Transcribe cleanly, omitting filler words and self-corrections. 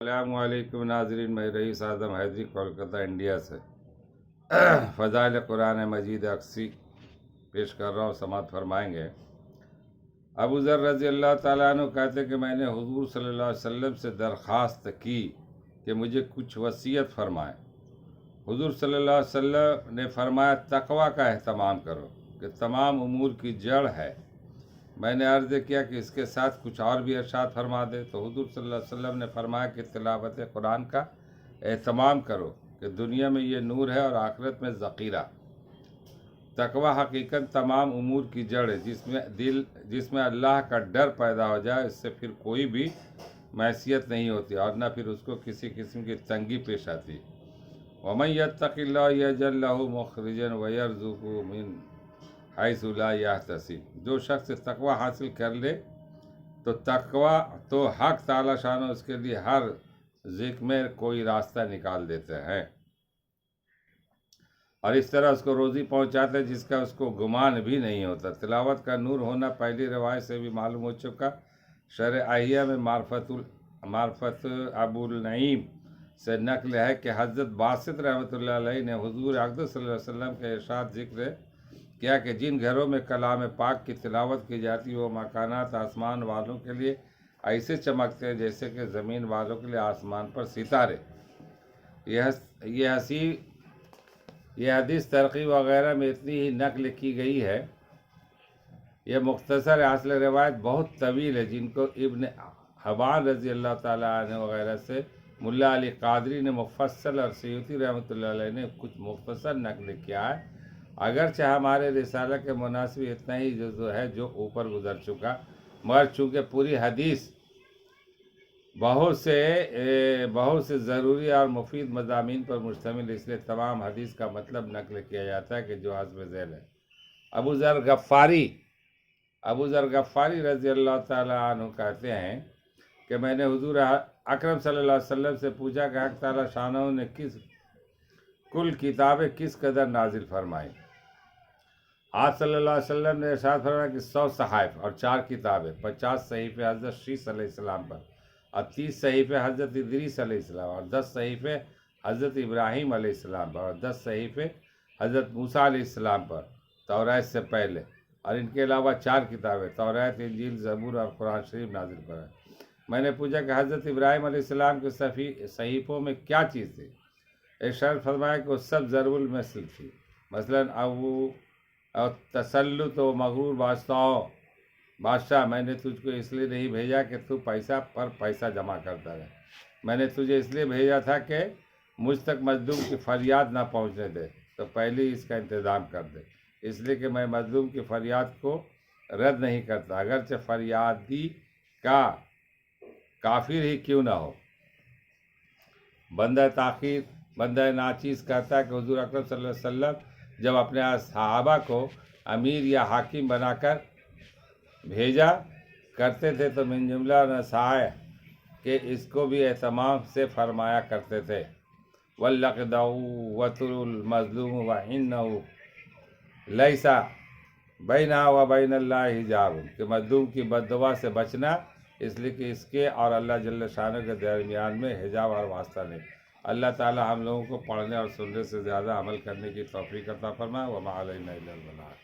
السلام علیکم ناظرین، میں رئیس اعظم حیدری کولکتہ انڈیا سے فضائل قرآن مجید اقصی پیش کر رہا ہوں، سماعت فرمائیں گے۔ ابو ذر رضی اللہ تعالیٰ عنہ کہتے ہیں کہ میں نے حضور صلی اللہ علیہ وسلم سے درخواست کی کہ مجھے کچھ وصیت فرمائیں۔ حضور صلی اللہ علیہ وسلم نے فرمایا تقوی کا اہتمام کرو کہ تمام امور کی جڑ ہے۔ میں نے عرض کیا کہ اس کے ساتھ کچھ اور بھی ارشاد فرما دے، تو حضور صلی اللہ علیہ وسلم نے فرمایا کہ تلاوت قرآن کا اہتمام کرو کہ دنیا میں یہ نور ہے اور آخرت میں ذخیرہ۔ تقوی حقیقت تمام امور کی جڑ ہے، جس میں اللہ کا ڈر پیدا ہو جائے، اس سے پھر کوئی بھی معصیت نہیں ہوتی اور نہ پھر اس کو کسی قسم کی تنگی پیش آتی۔ وَمَن يَتَّقِ اللَّهَ يَجْعَل لَّهُ مَخْرَجًا وَيَرْزُقْهُ مِنْ حیث لا یحتسب۔ جو شخص تقوی حاصل کر لے تو حق تعالی شان اس کے لیے ہر ذکر میں کوئی راستہ نکال دیتے ہیں اور اس طرح اس کو روزی پہنچاتے ہیں جس کا اس کو گمان بھی نہیں ہوتا۔ تلاوت کا نور ہونا پہلی روایت سے بھی معلوم ہو چکا۔ شرح احیہ میں معرفت ابو النعیم سے نقل ہے کہ حضرت باسط رحمۃ اللہ علیہ نے حضور اقدس صلی اللہ علیہ وسلم کے ارشاد ذکر کیا کہ جن گھروں میں کلام پاک کی تلاوت کی جاتی وہ مکانات آسمان والوں کے لیے ایسے چمکتے ہیں جیسے کہ زمین والوں کے لیے آسمان پر ستارے۔ یہ حدیث ترقی وغیرہ میں اتنی ہی نقل کی گئی ہے۔ یہ مختصر اصل روایت بہت طویل ہے، جن کو ابن حبان رضی اللہ تعالیٰ عنہ وغیرہ سے ملا علی قادری نے مفصل اور سیوطی رحمۃ اللہ علیہ نے کچھ مختصر نقل کیا ہے۔ اگرچہ ہمارے رسالہ کے مناسب اتنا ہی جو اوپر گزر چکا، مگر چونکہ پوری حدیث بہت سے ضروری اور مفید مضامین پر مشتمل، اس لیے تمام حدیث کا مطلب نقل کیا جاتا ہے کہ جو حسب ذیل ہے۔ ابو ذر غفاری رضی اللہ تعالیٰ عنہ کہتے ہیں کہ میں نے حضور اکرم صلی اللہ علیہ وسلم سے پوچھا کہ حق تعالیٰ شانہ نے کل کتابیں کس قدر نازل فرمائی۔ آپ صلی اللہ علیہ وسلم نے ارشاد فرمایا کہ 100 صحائف اور 4 کتابیں، 50 صحیفے حضرت شیس علیہ السلام پر اور 30 صحیفے حضرت ادریس علیہ السلام اور 10 صحیفے حضرت ابراہیم علیہ السلام پر اور 10 صحیفے حضرت موسیٰ علیہ السلام پر توریت سے پہلے، اور ان کے علاوہ 4 کتابیں توریت، انجیل، زبور اور قرآن شریف نازل فرمائے۔ میں نے پوچھا کہ حضرت ابراہیم علیہ السلام کے صحیفوں میں کیا چیز تھی؟ ارشاد فرمایا کہ وہ سب ضرب المثل تھی، مثلاً تسلط و مغرور بادشاہ، میں نے تجھ کو اس لیے نہیں بھیجا کہ تو پیسہ پر پیسہ جمع کرتا رہے، میں نے تجھے اس لیے بھیجا تھا کہ مجھ تک مظلوم کی فریاد نہ پہنچنے دے، تو پہلے اس کا انتظام کر دے، اس لیے کہ میں مظلوم کی فریاد کو رد نہیں کرتا، اگرچہ فریادی کا کافر ہی کیوں نہ ہو۔ بندہ ناچیز کہتا ہے کہ حضور اکرم صلی اللہ علیہ وسلم جب اپنے صحابہ کو امیر یا حاکم بنا کر بھیجا کرتے تھے تو من جملہ نصائح کہ اس کو بھی اہتمام سے فرمایا کرتے تھے، وَلْيَقْضُوا وَتُرُوا الْمَظْلُومُ وَإِنَّهُ لَيْسَ بَيْنَهَا وَبَيْنَ اللَّهِ حِجَابٌ، کہ مظلوم کی بد دعا سے بچنا، اس لیے کہ اس کے اور اللہ جل شانہ کے درمیان میں حجاب اور واسطہ نہیں۔ اللہ تعالی ہم لوگوں کو پڑھنے اور سننے سے زیادہ عمل کرنے کی توفیق عطا فرمائے۔ وَمَا عَلَيْنَا إِلَّا الْبَلَاغُ۔